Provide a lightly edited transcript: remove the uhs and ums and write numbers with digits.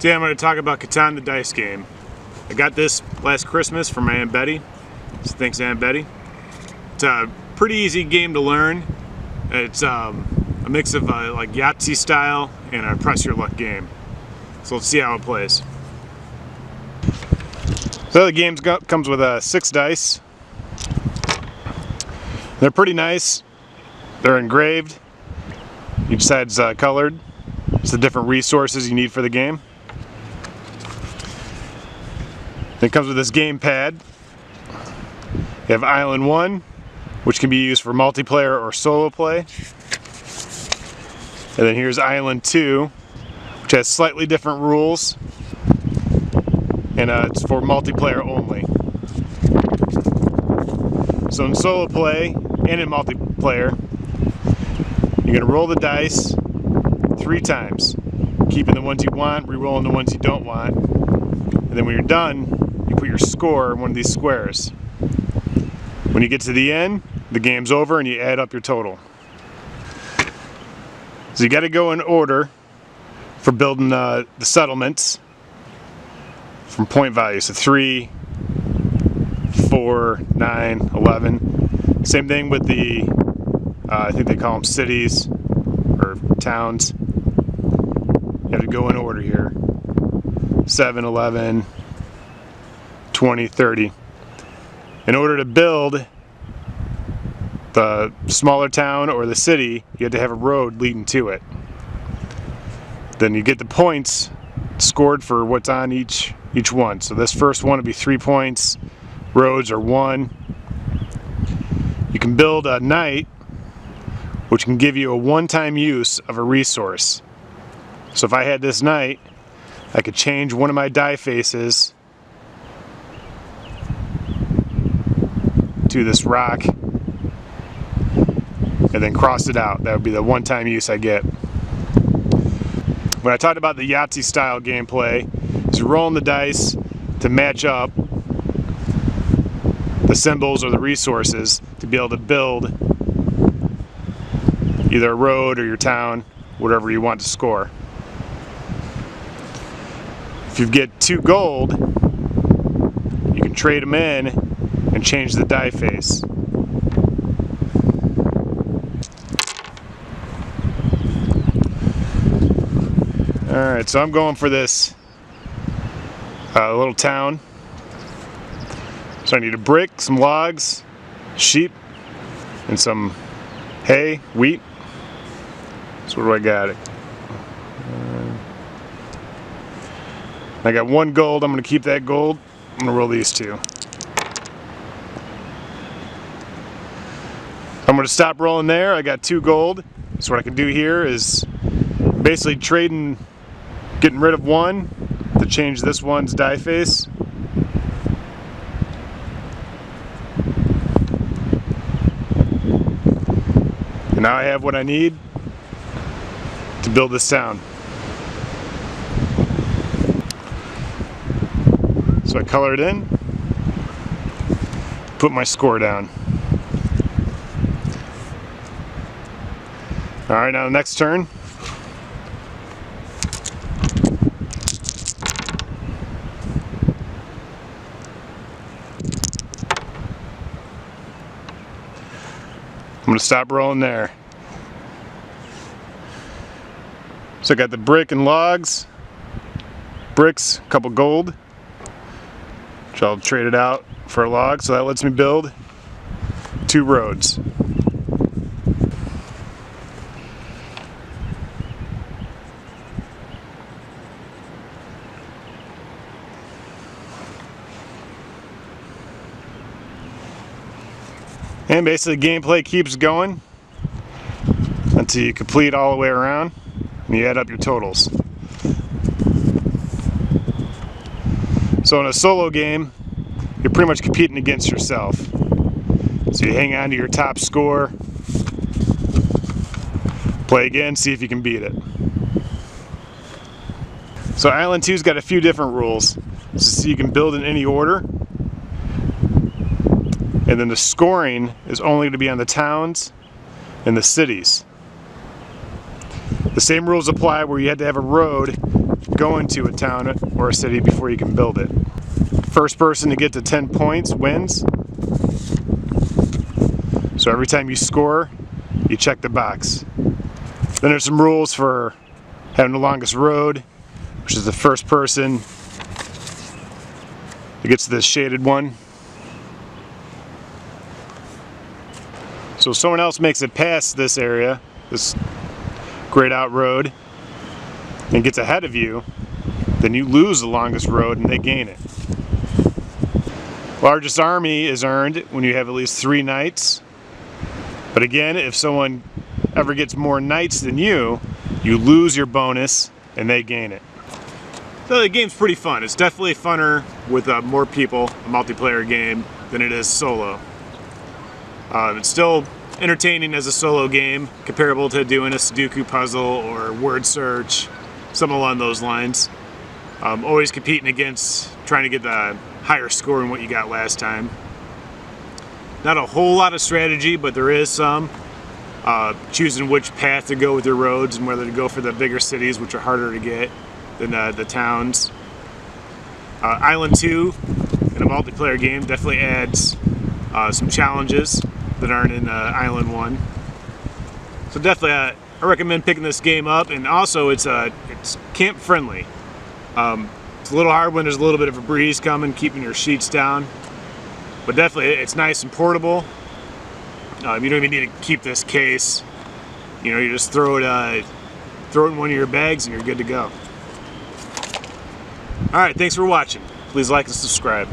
Today I'm going to talk about Catan the Dice game. I got this last Christmas from my Aunt Betty, so thanks Aunt Betty. It's a pretty easy game to learn. It's a mix of like Yahtzee style and a press your luck game. So let's see how it plays. So the game comes with 6 dice. They're pretty nice. They're engraved. Each side's colored. It's the different resources you need for the game. It comes with this game pad. You have Island 1, which can be used for multiplayer or solo play. And then here's Island 2, which has slightly different rules. And it's for multiplayer only. So in solo play and in multiplayer, you're going to roll the dice 3 times, keeping the ones you want, re-rolling the ones you don't want. And then when you're done, you put your score in one of these squares. When you get to the end, the game's over and you add up your total. So you got to go in order for building the settlements from point value. So 3, 4, 9, 11. Same thing with the, I think they call them cities or towns. You have to go in order here. 7, 11, 20, 30. In order to build the smaller town or the city, you have to have a road leading to it. Then you get the points scored for what's on each one. So this first one would be 3 points. Roads are 1. You can build a knight, which can give you a one-time use of a resource. So if I had this knight, I could change one of my die faces to this rock and then cross it out. That would be the one-time use I get. When I talked about the Yahtzee style gameplay, is rolling the dice to match up the symbols or the resources to be able to build either a road or your town, whatever you want to score. If you get 2 gold, you can trade them in and change the die face. Alright, so I'm going for this little town. So I need a brick, some logs, sheep, and some hay, wheat. So what do I got? I got 1 gold. I'm going to keep that gold. I'm going to roll these 2. I'm going to stop rolling there. I got 2 gold. So what I can do here is basically trading, getting rid of 1 to change this one's die face. And now I have what I need to build this town. So I color it in, put my score down. Alright, now the next turn. I'm going to stop rolling there. So I got the brick and logs, bricks, a couple gold, which I'll trade it out for a log, so that lets me build 2 roads. And basically gameplay keeps going until you complete all the way around and you add up your totals. So in a solo game, you're pretty much competing against yourself. So you hang on to your top score, play again, see if you can beat it. So Island 2's got a few different rules. So you can build in any order. And then the scoring is only going to be on the towns and the cities. The same rules apply where you had to have a road go into a town or a city before you can build it. First person to get to 10 points wins. So every time you score, you check the box. Then there's some rules for having the longest road, which is the first person that gets this shaded one. So if someone else makes it past this area, this grayed out road, and gets ahead of you, then you lose the longest road and they gain it. Largest army is earned when you have at least 3 knights. But again, if someone ever gets more knights than you lose your bonus and they gain it. So the game's pretty fun. It's definitely funner with more people, a multiplayer game, than it is solo. It's still entertaining as a solo game, comparable to doing a Sudoku puzzle or word search, something along those lines. Always competing against trying to get the higher score than what you got last time. Not a whole lot of strategy, but there is some. Choosing which path to go with your roads and whether to go for the bigger cities, which are harder to get than the towns. Island 2 in a multiplayer game definitely adds some challenges that aren't in Island 1. So definitely I recommend picking this game up, and also it's camp friendly. It's a little hard when there's a little bit of a breeze coming, keeping your sheets down. But definitely, it's nice and portable. You don't even need to keep this case. You know, you just throw it in one of your bags and you're good to go. Alright, thanks for watching. Please like and subscribe.